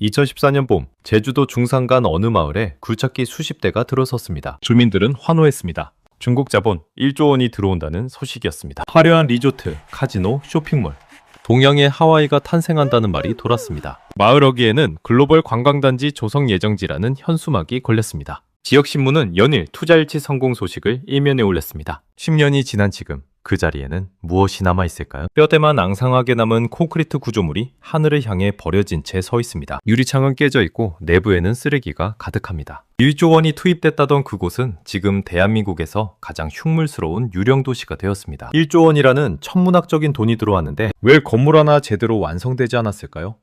2014년 봄, 제주도 중산간 어느 마을에 굴착기 수십 대가 들어섰습니다. 주민들은 환호했습니다. 중국 자본 1조 원이 들어온다는 소식이었습니다. 화려한 리조트, 카지노, 쇼핑몰, 동양의 하와이가 탄생한다는 말이 돌았습니다. 마을 어귀에는 글로벌 관광단지 조성 예정지라는 현수막이 걸렸습니다. 지역신문은 연일 투자일치 성공 소식을 일면에 올렸습니다. 10년이 지난 지금 그 자리에는 무엇이 남아있을까요? 뼈대만 앙상하게 남은 콘크리트 구조물이 하늘을 향해 버려진 채 서 있습니다. 유리창은 깨져 있고 내부에는 쓰레기가 가득합니다. 1조 원이 투입됐다던 그곳은 지금 대한민국에서 가장 흉물스러운 유령 도시가 되었습니다. 1조 원이라는 천문학적인 돈이 들어왔는데 왜 건물 하나 제대로 완성되지 않았을까요?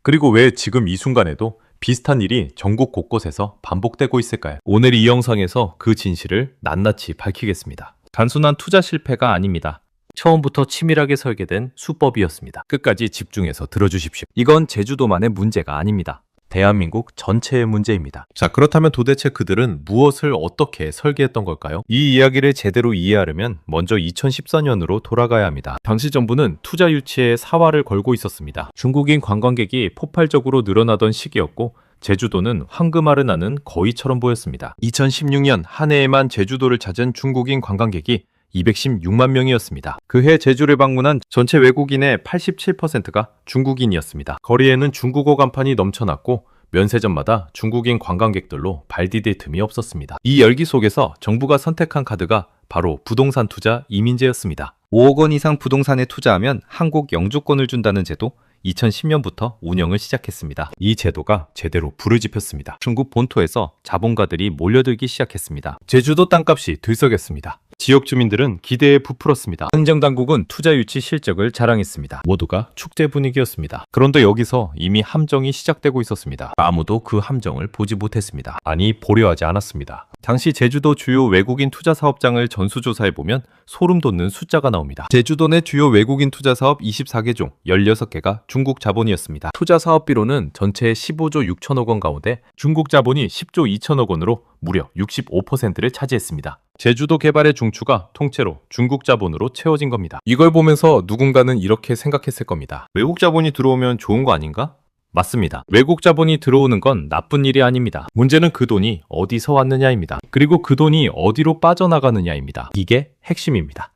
그리고 왜 지금 이 순간에도 비슷한 일이 전국 곳곳에서 반복되고 있을까요? 오늘 이 영상에서 그 진실을 낱낱이 밝히겠습니다. 단순한 투자 실패가 아닙니다. 처음부터 치밀하게 설계된 수법이었습니다. 끝까지 집중해서 들어주십시오. 이건 제주도만의 문제가 아닙니다. 대한민국 전체의 문제입니다. 자, 그렇다면 도대체 그들은 무엇을 어떻게 설계했던 걸까요? 이 이야기를 제대로 이해하려면 먼저 2014년으로 돌아가야 합니다. 당시 정부는 투자 유치에 사활을 걸고 있었습니다. 중국인 관광객이 폭발적으로 늘어나던 시기였고 제주도는 황금알을 나는 거위처럼 보였습니다. 2016년 한 해에만 제주도를 찾은 중국인 관광객이 216만 명이었습니다. 그해 제주를 방문한 전체 외국인의 87%가 중국인이었습니다. 거리에는 중국어 간판이 넘쳐났고 면세점마다 중국인 관광객들로 발 디딜 틈이 없었습니다. 이 열기 속에서 정부가 선택한 카드가 바로 부동산 투자 이민제였습니다. 5억 원 이상 부동산에 투자하면 한국 영주권을 준다는 제도, 2010년부터 운영을 시작했습니다. 이 제도가 제대로 불을 지폈습니다. 중국 본토에서 자본가들이 몰려들기 시작했습니다. 제주도 땅값이 들썩였습니다. 지역 주민들은 기대에 부풀었습니다. 행정당국은 투자 유치 실적을 자랑했습니다. 모두가 축제 분위기였습니다. 그런데 여기서 이미 함정이 시작되고 있었습니다. 아무도 그 함정을 보지 못했습니다. 아니, 보려 하지 않았습니다. 당시 제주도 주요 외국인 투자 사업장을 전수조사해보면 소름 돋는 숫자가 나옵니다. 제주도 내 주요 외국인 투자 사업 24개 중 16개가 중국 자본이었습니다. 투자 사업비로는 전체 15조 6천억 원 가운데 중국 자본이 10조 2천억 원으로 무려 65%를 차지했습니다. 제주도 개발의 중추가 통째로 중국 자본으로 채워진 겁니다. 이걸 보면서 누군가는 이렇게 생각했을 겁니다. 외국 자본이 들어오면 좋은 거 아닌가? 맞습니다. 외국 자본이 들어오는 건 나쁜 일이 아닙니다. 문제는 그 돈이 어디서 왔느냐입니다. 그리고 그 돈이 어디로 빠져나가느냐입니다. 이게 핵심입니다.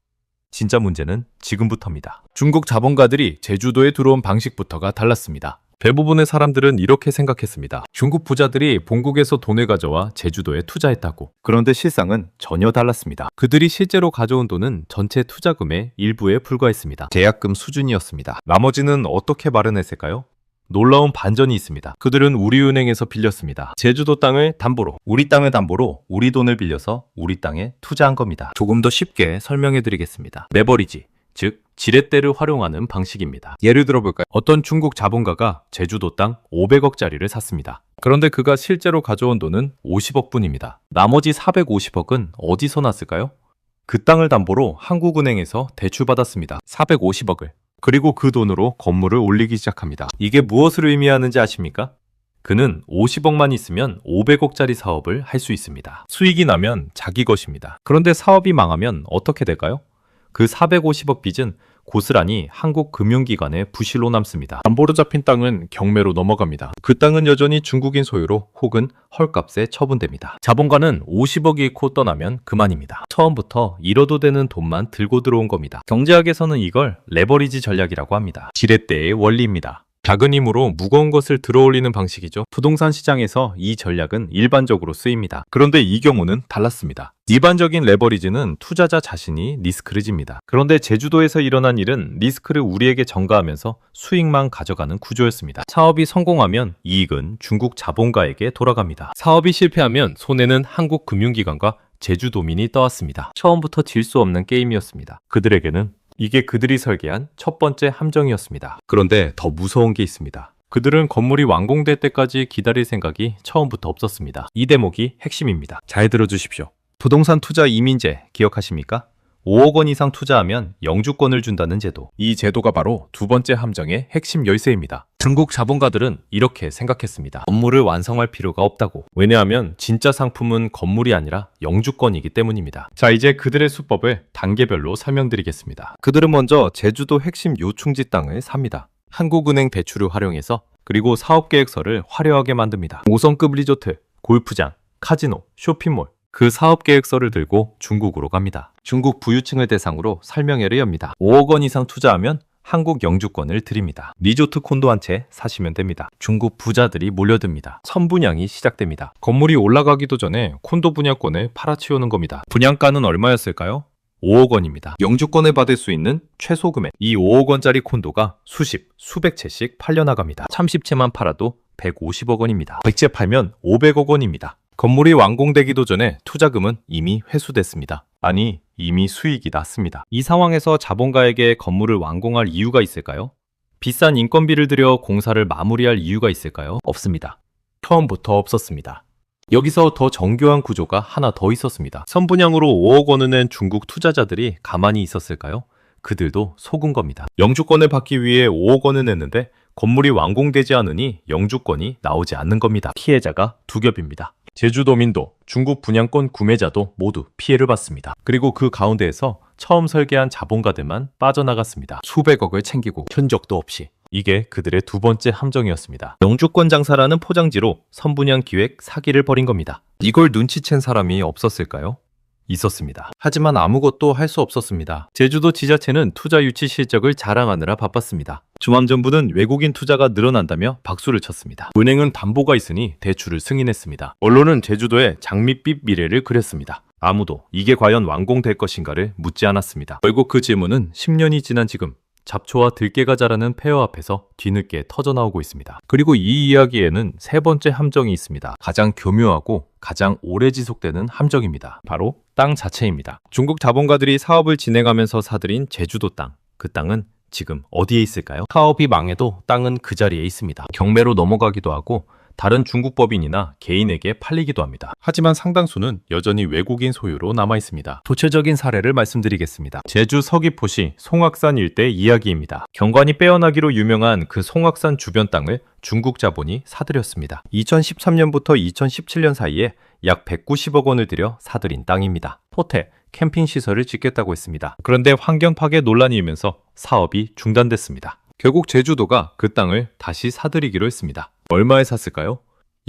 진짜 문제는 지금부터입니다. 중국 자본가들이 제주도에 들어온 방식부터가 달랐습니다. 대부분의 사람들은 이렇게 생각했습니다. 중국 부자들이 본국에서 돈을 가져와 제주도에 투자했다고. 그런데 실상은 전혀 달랐습니다. 그들이 실제로 가져온 돈은 전체 투자금의 일부에 불과했습니다. 계약금 수준이었습니다. 나머지는 어떻게 마련했을까요? 놀라운 반전이 있습니다. 그들은 우리은행에서 빌렸습니다. 제주도 땅을 담보로, 우리 땅을 담보로 우리 돈을 빌려서 우리 땅에 투자한 겁니다. 조금 더 쉽게 설명해 드리겠습니다. 레버리지, 즉 지렛대를 활용하는 방식입니다. 예를 들어볼까요? 어떤 중국 자본가가 제주도 땅 500억짜리를 샀습니다. 그런데 그가 실제로 가져온 돈은 50억 뿐입니다. 나머지 450억은 어디서 났을까요? 그 땅을 담보로 한국은행에서 대출받았습니다. 450억을. 그리고 그 돈으로 건물을 올리기 시작합니다. 이게 무엇을 의미하는지 아십니까? 그는 50억만 있으면 500억짜리 사업을 할 수 있습니다. 수익이 나면 자기 것입니다. 그런데 사업이 망하면 어떻게 될까요? 그 450억 빚은 고스란히 한국 금융기관의 부실로 남습니다. 담보로 잡힌 땅은 경매로 넘어갑니다. 그 땅은 여전히 중국인 소유로 혹은 헐값에 처분됩니다. 자본가는 50억 잃고 떠나면 그만입니다. 처음부터 잃어도 되는 돈만 들고 들어온 겁니다. 경제학에서는 이걸 레버리지 전략이라고 합니다. 지렛대의 원리입니다. 작은 힘으로 무거운 것을 들어올리는 방식이죠. 부동산 시장에서 이 전략은 일반적으로 쓰입니다. 그런데 이 경우는 달랐습니다. 일반적인 레버리지는 투자자 자신이 리스크를 집니다. 그런데 제주도에서 일어난 일은 리스크를 우리에게 전가하면서 수익만 가져가는 구조였습니다. 사업이 성공하면 이익은 중국 자본가에게 돌아갑니다. 사업이 실패하면 손해는 한국 금융기관과 제주도민이 떠왔습니다. 처음부터 질 수 없는 게임이었습니다. 그들에게는 이게 그들이 설계한 첫 번째 함정이었습니다. 그런데 더 무서운 게 있습니다. 그들은 건물이 완공될 때까지 기다릴 생각이 처음부터 없었습니다. 이 대목이 핵심입니다. 잘 들어주십시오. 부동산 투자 이민제 기억하십니까? 5억 원 이상 투자하면 영주권을 준다는 제도. 이 제도가 바로 두 번째 함정의 핵심 열쇠입니다. 중국 자본가들은 이렇게 생각했습니다. 건물을 완성할 필요가 없다고. 왜냐하면 진짜 상품은 건물이 아니라 영주권이기 때문입니다. 자, 이제 그들의 수법을 단계별로 설명드리겠습니다. 그들은 먼저 제주도 핵심 요충지 땅을 삽니다. 한국은행 대출을 활용해서 그리고 사업계획서를 화려하게 만듭니다. 5성급 리조트, 골프장, 카지노, 쇼핑몰. 그 사업계획서를 들고 중국으로 갑니다. 중국 부유층을 대상으로 설명회를 엽니다. 5억 원 이상 투자하면 한국 영주권을 드립니다. 리조트 콘도 한 채 사시면 됩니다. 중국 부자들이 몰려듭니다. 선분양이 시작됩니다. 건물이 올라가기도 전에 콘도 분양권을 팔아치우는 겁니다. 분양가는 얼마였을까요? 5억 원입니다. 영주권을 받을 수 있는 최소 금액. 이 5억 원짜리 콘도가 수십, 수백 채씩 팔려나갑니다. 30채만 팔아도 150억 원입니다. 100채 팔면 500억 원입니다. 건물이 완공되기도 전에 투자금은 이미 회수됐습니다. 아니, 이미 수익이 났습니다. 이 상황에서 자본가에게 건물을 완공할 이유가 있을까요? 비싼 인건비를 들여 공사를 마무리할 이유가 있을까요? 없습니다. 처음부터 없었습니다. 여기서 더 정교한 구조가 하나 더 있었습니다. 선분양으로 5억 원을 낸 중국 투자자들이 가만히 있었을까요? 그들도 속은 겁니다. 영주권을 받기 위해 5억 원을 냈는데 건물이 완공되지 않으니 영주권이 나오지 않는 겁니다. 피해자가 두 겹입니다. 제주도민도, 중국 분양권 구매자도 모두 피해를 봤습니다. 그리고 그 가운데에서 처음 설계한 자본가들만 빠져나갔습니다. 수백억을 챙기고 흔적도 없이. 이게 그들의 두 번째 함정이었습니다. 영주권 장사라는 포장지로 선분양 기획 사기를 벌인 겁니다. 이걸 눈치챈 사람이 없었을까요? 있었습니다. 하지만 아무것도 할 수 없었습니다. 제주도 지자체는 투자 유치 실적을 자랑하느라 바빴습니다. 중앙정부는 외국인 투자가 늘어난다며 박수를 쳤습니다. 은행은 담보가 있으니 대출을 승인했습니다. 언론은 제주도의 장밋빛 미래를 그렸습니다. 아무도 이게 과연 완공될 것인가를 묻지 않았습니다. 결국 그 질문은 10년이 지난 지금 잡초와 들깨가 자라는 폐허 앞에서 뒤늦게 터져나오고 있습니다. 그리고 이 이야기에는 세 번째 함정이 있습니다. 가장 교묘하고 가장 오래 지속되는 함정입니다. 바로 땅 자체입니다. 중국 자본가들이 사업을 진행하면서 사들인 제주도 땅. 그 땅은 지금 어디에 있을까요? 사업이 망해도 땅은 그 자리에 있습니다. 경매로 넘어가기도 하고 다른 중국 법인이나 개인에게 팔리기도 합니다. 하지만 상당수는 여전히 외국인 소유로 남아 있습니다. 구체적인 사례를 말씀드리겠습니다. 제주 서귀포시 송악산 일대 이야기입니다. 경관이 빼어나기로 유명한 그 송악산 주변 땅을 중국 자본이 사들였습니다. 2013년부터 2017년 사이에 약 190억 원을 들여 사들인 땅입니다. 호텔, 캠핑 시설을 짓겠다고 했습니다. 그런데 환경 파괴 논란이 일면서 사업이 중단됐습니다. 결국 제주도가 그 땅을 다시 사들이기로 했습니다. 얼마에 샀을까요?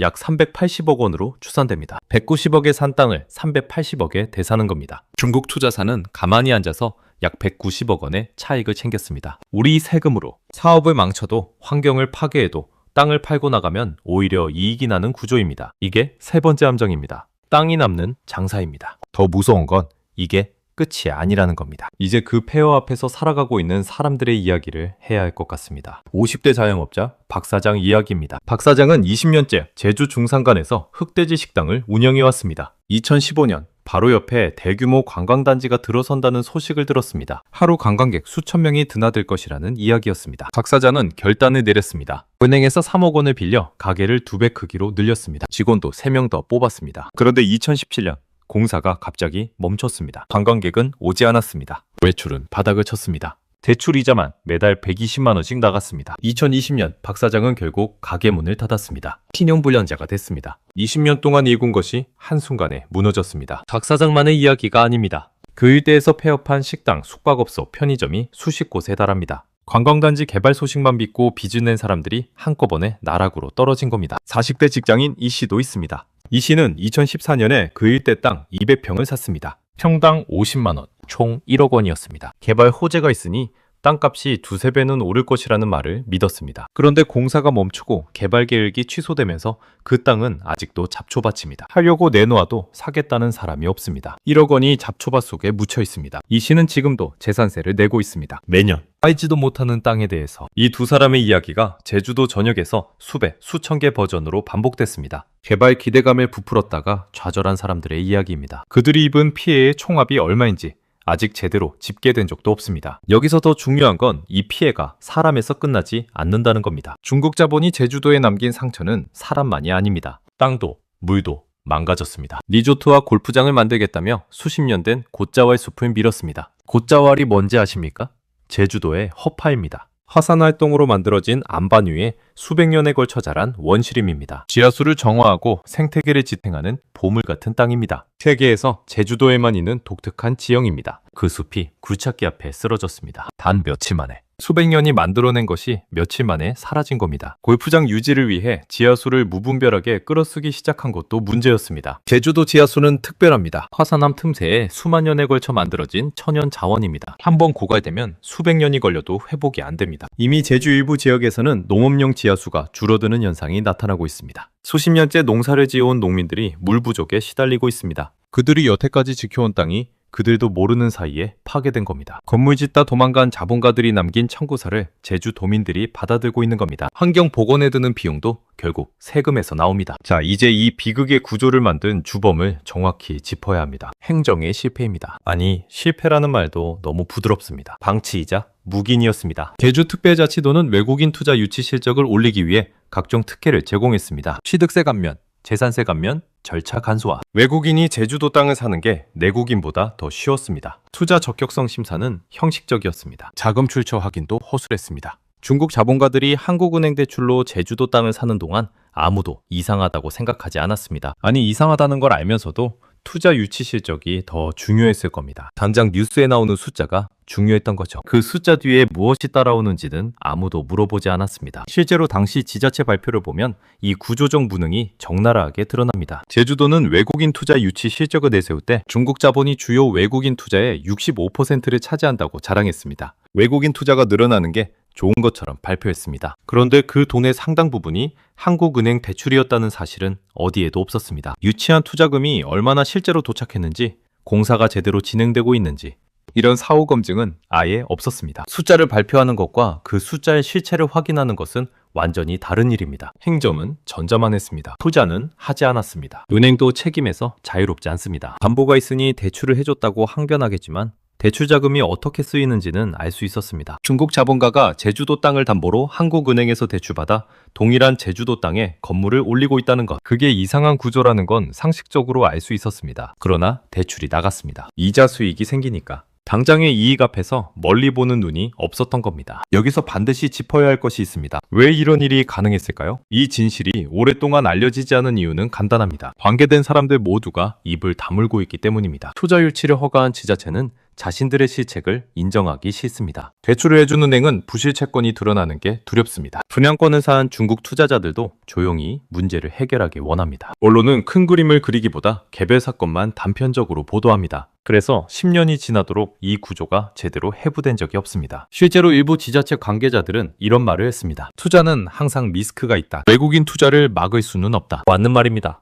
약 380억 원으로 추산됩니다. 190억에 산 땅을 380억에 되사는 겁니다. 중국 투자사는 가만히 앉아서 약 190억 원의 차익을 챙겼습니다. 우리 세금으로 사업을 망쳐도 환경을 파괴해도 땅을 팔고 나가면 오히려 이익이 나는 구조입니다. 이게 세 번째 함정입니다. 땅이 남는 장사입니다. 더 무서운 건 이게 끝이 아니라는 겁니다. 이제 그 폐허 앞에서 살아가고 있는 사람들의 이야기를 해야 할 것 같습니다. 50대 자영업자 박 사장 이야기입니다. 박 사장은 20년째 제주 중산간에서 흑돼지 식당을 운영해왔습니다. 2015년 바로 옆에 대규모 관광단지가 들어선다는 소식을 들었습니다. 하루 관광객 수천 명이 드나들 것이라는 이야기였습니다. 박 사장은 결단을 내렸습니다. 은행에서 3억 원을 빌려 가게를 2배 크기로 늘렸습니다. 직원도 3명 더 뽑았습니다. 그런데 2017년 공사가 갑자기 멈췄습니다. 관광객은 오지 않았습니다. 외출은 바닥을 쳤습니다. 대출 이자만 매달 120만 원씩 나갔습니다. 2020년 박 사장은 결국 가게 문을 닫았습니다. 신용불량자가 됐습니다. 20년 동안 일군 것이 한순간에 무너졌습니다. 박 사장만의 이야기가 아닙니다. 그 일대에서 폐업한 식당, 숙박업소, 편의점이 수십 곳에 달합니다. 관광단지 개발 소식만 믿고 빚을 낸 사람들이 한꺼번에 나락으로 떨어진 겁니다. 40대 직장인 이 씨도 있습니다. 이 씨는 2014년에 그 일대 땅 200평을 샀습니다. 평당 50만 원, 총 1억 원이었습니다. 개발 호재가 있으니 땅값이 두세 배는 오를 것이라는 말을 믿었습니다. 그런데 공사가 멈추고 개발 계획이 취소되면서 그 땅은 아직도 잡초밭입니다. 하려고 내놓아도 사겠다는 사람이 없습니다. 1억 원이 잡초밭 속에 묻혀 있습니다. 이 씨는 지금도 재산세를 내고 있습니다. 매년 알지도 못하는 땅에 대해서. 이 두 사람의 이야기가 제주도 전역에서 수백, 수천 개 버전으로 반복됐습니다. 개발 기대감에 부풀었다가 좌절한 사람들의 이야기입니다. 그들이 입은 피해의 총합이 얼마인지 아직 제대로 집계된 적도 없습니다. 여기서 더 중요한 건 이 피해가 사람에서 끝나지 않는다는 겁니다. 중국 자본이 제주도에 남긴 상처는 사람만이 아닙니다. 땅도, 물도 망가졌습니다. 리조트와 골프장을 만들겠다며 수십 년 된 곶자왈 숲을 밀었습니다. 곶자왈이 뭔지 아십니까? 제주도의 허파입니다. 화산활동으로 만들어진 안반 위에 수백 년에 걸쳐 자란 원시림입니다. 지하수를 정화하고 생태계를 지탱하는 보물 같은 땅입니다. 세계에서 제주도에만 있는 독특한 지형입니다. 그 숲이 굴착기 앞에 쓰러졌습니다. 단 며칠 만에. 수백 년이 만들어낸 것이 며칠 만에 사라진 겁니다. 골프장 유지를 위해 지하수를 무분별하게 끌어쓰기 시작한 것도 문제였습니다. 제주도 지하수는 특별합니다. 화산암 틈새에 수만 년에 걸쳐 만들어진 천연 자원입니다. 한번 고갈되면 수백 년이 걸려도 회복이 안 됩니다. 이미 제주 일부 지역에서는 농업용 지하수가 줄어드는 현상이 나타나고 있습니다. 수십 년째 농사를 지어온 농민들이 물 부족에 시달리고 있습니다. 그들이 여태까지 지켜온 땅이 그들도 모르는 사이에 파괴된 겁니다. 건물 짓다 도망간 자본가들이 남긴 청구서를 제주 도민들이 받아들고 있는 겁니다. 환경 복원에 드는 비용도 결국 세금에서 나옵니다. 자, 이제 이 비극의 구조를 만든 주범을 정확히 짚어야 합니다. 행정의 실패입니다. 아니, 실패라는 말도 너무 부드럽습니다. 방치이자 묵인이었습니다. 제주특별자치도는 외국인 투자 유치 실적을 올리기 위해 각종 특혜를 제공했습니다. 취득세 감면, 재산세 감면, 절차 간소화. 외국인이 제주도 땅을 사는 게 내국인보다 더 쉬웠습니다. 투자 적격성 심사는 형식적이었습니다. 자금 출처 확인도 허술했습니다. 중국 자본가들이 한국은행 대출로 제주도 땅을 사는 동안 아무도 이상하다고 생각하지 않았습니다. 아니, 이상하다는 걸 알면서도 투자 유치 실적이 더 중요했을 겁니다. 당장 뉴스에 나오는 숫자가 중요했던 거죠. 그 숫자 뒤에 무엇이 따라오는지는 아무도 물어보지 않았습니다. 실제로 당시 지자체 발표를 보면 이 구조적 무능이 적나라하게 드러납니다. 제주도는 외국인 투자 유치 실적을 내세울 때 중국 자본이 주요 외국인 투자의 65%를 차지한다고 자랑했습니다. 외국인 투자가 늘어나는 게 좋은 것처럼 발표했습니다. 그런데 그 돈의 상당 부분이 한국은행 대출이었다는 사실은 어디에도 없었습니다. 유치한 투자금이 얼마나 실제로 도착했는지, 공사가 제대로 진행되고 있는지, 이런 사후 검증은 아예 없었습니다. 숫자를 발표하는 것과 그 숫자의 실체를 확인하는 것은 완전히 다른 일입니다. 행정은 전자만 했습니다. 투자는 하지 않았습니다. 은행도 책임에서 자유롭지 않습니다. 담보가 있으니 대출을 해줬다고 항변하겠지만 대출 자금이 어떻게 쓰이는지는 알 수 있었습니다. 중국 자본가가 제주도 땅을 담보로 한국은행에서 대출받아 동일한 제주도 땅에 건물을 올리고 있다는 것. 그게 이상한 구조라는 건 상식적으로 알 수 있었습니다. 그러나 대출이 나갔습니다. 이자 수익이 생기니까. 당장의 이익 앞에서 멀리 보는 눈이 없었던 겁니다. 여기서 반드시 짚어야 할 것이 있습니다. 왜 이런 일이 가능했을까요? 이 진실이 오랫동안 알려지지 않은 이유는 간단합니다. 관계된 사람들 모두가 입을 다물고 있기 때문입니다. 투자 유치를 허가한 지자체는 자신들의 실책을 인정하기 싫습니다. 대출을 해준 은행은 부실 채권이 드러나는 게 두렵습니다. 분양권을 산 중국 투자자들도 조용히 문제를 해결하기 원합니다. 언론은 큰 그림을 그리기보다 개별 사건만 단편적으로 보도합니다. 그래서 10년이 지나도록 이 구조가 제대로 해부된 적이 없습니다. 실제로 일부 지자체 관계자들은 이런 말을 했습니다. 투자는 항상 리스크가 있다. 외국인 투자를 막을 수는 없다. 맞는 말입니다.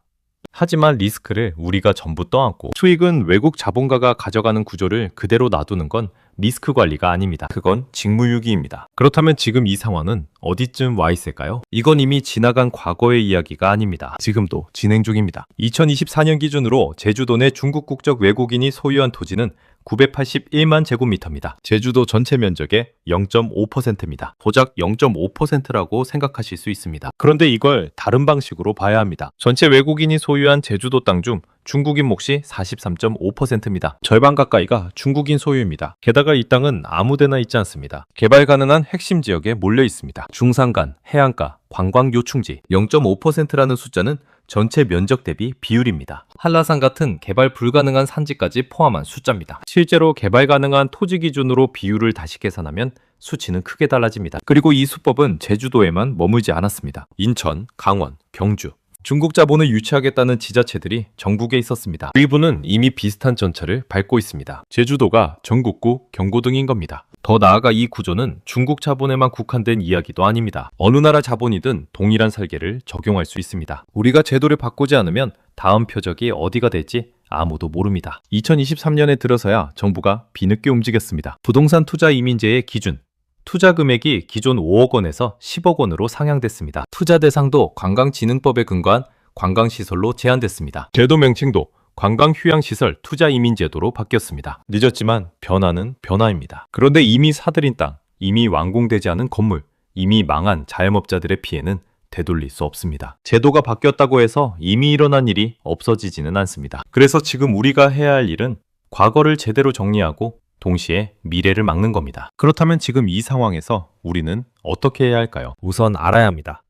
하지만 리스크를 우리가 전부 떠안고 수익은 외국 자본가가 가져가는 구조를 그대로 놔두는 건 리스크 관리가 아닙니다. 그건 직무유기입니다. 그렇다면 지금 이 상황은 어디쯤 와 있을까요? 이건 이미 지나간 과거의 이야기가 아닙니다. 지금도 진행 중입니다. 2024년 기준으로 제주도 내 중국 국적 외국인이 소유한 토지는 981만 제곱미터입니다. 제주도 전체 면적의 0.5%입니다. 고작 0.5%라고 생각하실 수 있습니다. 그런데 이걸 다른 방식으로 봐야 합니다. 전체 외국인이 소유한 제주도 땅 중 중국인 몫이 43.5%입니다. 절반 가까이가 중국인 소유입니다. 게다가 이 땅은 아무데나 있지 않습니다. 개발 가능한 핵심 지역에 몰려 있습니다. 중산간, 해안가, 관광 요충지 0.5%라는 숫자는 전체 면적 대비 비율입니다. 한라산 같은 개발 불가능한 산지까지 포함한 숫자입니다. 실제로 개발 가능한 토지 기준으로 비율을 다시 계산하면 수치는 크게 달라집니다. 그리고 이 수법은 제주도에만 머물지 않았습니다. 인천, 강원, 경주, 중국 자본을 유치하겠다는 지자체들이 전국에 있었습니다. 일부는 이미 비슷한 전철을 밟고 있습니다. 제주도가 전국구, 경고 등인 겁니다. 더 나아가 이 구조는 중국 자본에만 국한된 이야기도 아닙니다. 어느 나라 자본이든 동일한 설계를 적용할 수 있습니다. 우리가 제도를 바꾸지 않으면 다음 표적이 어디가 될지 아무도 모릅니다. 2023년에 들어서야 정부가 뒤늦게 움직였습니다. 부동산 투자 이민제의 기준, 투자 금액이 기존 5억 원에서 10억 원으로 상향됐습니다. 투자 대상도 관광진흥법에 근거한 관광시설로 제한됐습니다. 제도 명칭도 관광휴양시설 투자이민제도로 바뀌었습니다. 늦었지만 변화는 변화입니다. 그런데 이미 사들인 땅, 이미 완공되지 않은 건물, 이미 망한 자영업자들의 피해는 되돌릴 수 없습니다. 제도가 바뀌었다고 해서 이미 일어난 일이 없어지지는 않습니다. 그래서 지금 우리가 해야 할 일은 과거를 제대로 정리하고 동시에 미래를 막는 겁니다. 그렇다면 지금 이 상황에서 우리는 어떻게 해야 할까요? 우선 알아야 합니다.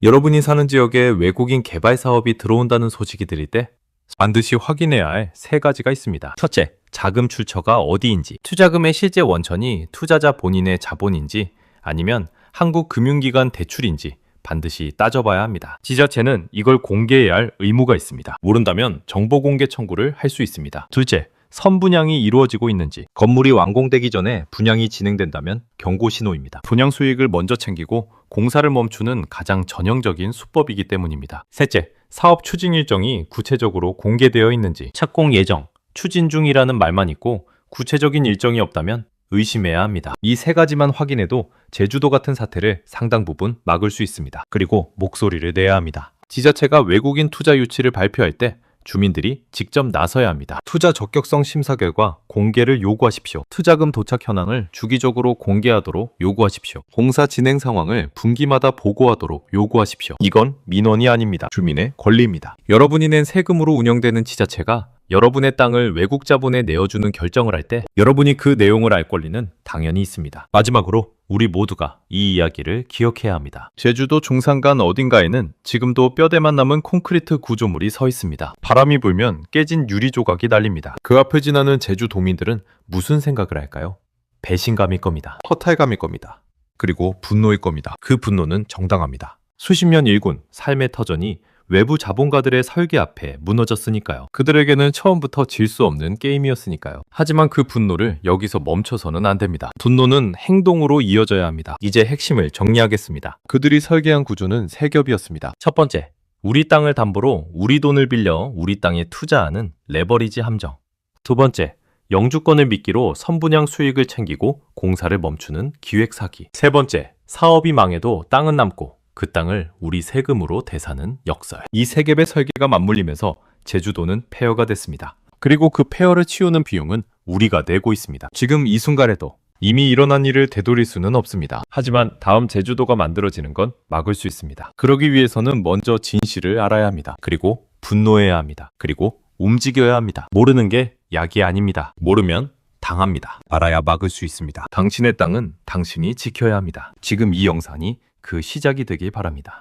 여러분이 사는 지역에 외국인 개발 사업이 들어온다는 소식이 들릴 때 반드시 확인해야 할 세 가지가 있습니다. 첫째, 자금 출처가 어디인지, 투자금의 실제 원천이 투자자 본인의 자본인지 아니면 한국 금융기관 대출인지 반드시 따져봐야 합니다. 지자체는 이걸 공개해야 할 의무가 있습니다. 모른다면 정보 공개 청구를 할 수 있습니다. 둘째, 선분양이 이루어지고 있는지, 건물이 완공되기 전에 분양이 진행된다면 경고 신호입니다. 분양 수익을 먼저 챙기고 공사를 멈추는 가장 전형적인 수법이기 때문입니다. 셋째, 사업 추진 일정이 구체적으로 공개되어 있는지, 착공 예정, 추진 중이라는 말만 있고 구체적인 일정이 없다면 의심해야 합니다. 이 세 가지만 확인해도 제주도 같은 사태를 상당 부분 막을 수 있습니다. 그리고 목소리를 내야 합니다. 지자체가 외국인 투자 유치를 발표할 때 주민들이 직접 나서야 합니다. 투자 적격성 심사 결과 공개를 요구하십시오. 투자금 도착 현황을 주기적으로 공개하도록 요구하십시오. 공사 진행 상황을 분기마다 보고하도록 요구하십시오. 이건 민원이 아닙니다. 주민의 권리입니다. 여러분이 낸 세금으로 운영되는 지자체가 여러분의 땅을 외국 자본에 내어주는 결정을 할 때 여러분이 그 내용을 알 권리는 당연히 있습니다. 마지막으로 우리 모두가 이 이야기를 기억해야 합니다. 제주도 중산간 어딘가에는 지금도 뼈대만 남은 콘크리트 구조물이 서 있습니다. 바람이 불면 깨진 유리 조각이 날립니다. 그 앞을 지나는 제주 도민들은 무슨 생각을 할까요? 배신감일 겁니다. 허탈감일 겁니다. 그리고 분노일 겁니다. 그 분노는 정당합니다. 수십 년 일군 삶의 터전이 외부 자본가들의 설계 앞에 무너졌으니까요. 그들에게는 처음부터 질 수 없는 게임이었으니까요. 하지만 그 분노를 여기서 멈춰서는 안 됩니다. 분노는 행동으로 이어져야 합니다. 이제 핵심을 정리하겠습니다. 그들이 설계한 구조는 세 겹이었습니다. 첫 번째, 우리 땅을 담보로 우리 돈을 빌려 우리 땅에 투자하는 레버리지 함정. 두 번째, 영주권을 미끼로 선분양 수익을 챙기고 공사를 멈추는 기획 사기. 세 번째, 사업이 망해도 땅은 남고 그 땅을 우리 세금으로 대사는 역설. 이 세 겹의 설계가 맞물리면서 제주도는 폐허가 됐습니다. 그리고 그 폐허를 치우는 비용은 우리가 내고 있습니다. 지금 이 순간에도 이미 일어난 일을 되돌릴 수는 없습니다. 하지만 다음 제주도가 만들어지는 건 막을 수 있습니다. 그러기 위해서는 먼저 진실을 알아야 합니다. 그리고 분노해야 합니다. 그리고 움직여야 합니다. 모르는 게 약이 아닙니다. 모르면 당합니다. 알아야 막을 수 있습니다. 당신의 땅은 당신이 지켜야 합니다. 지금 이 영상이 그 시작이 되길 바랍니다.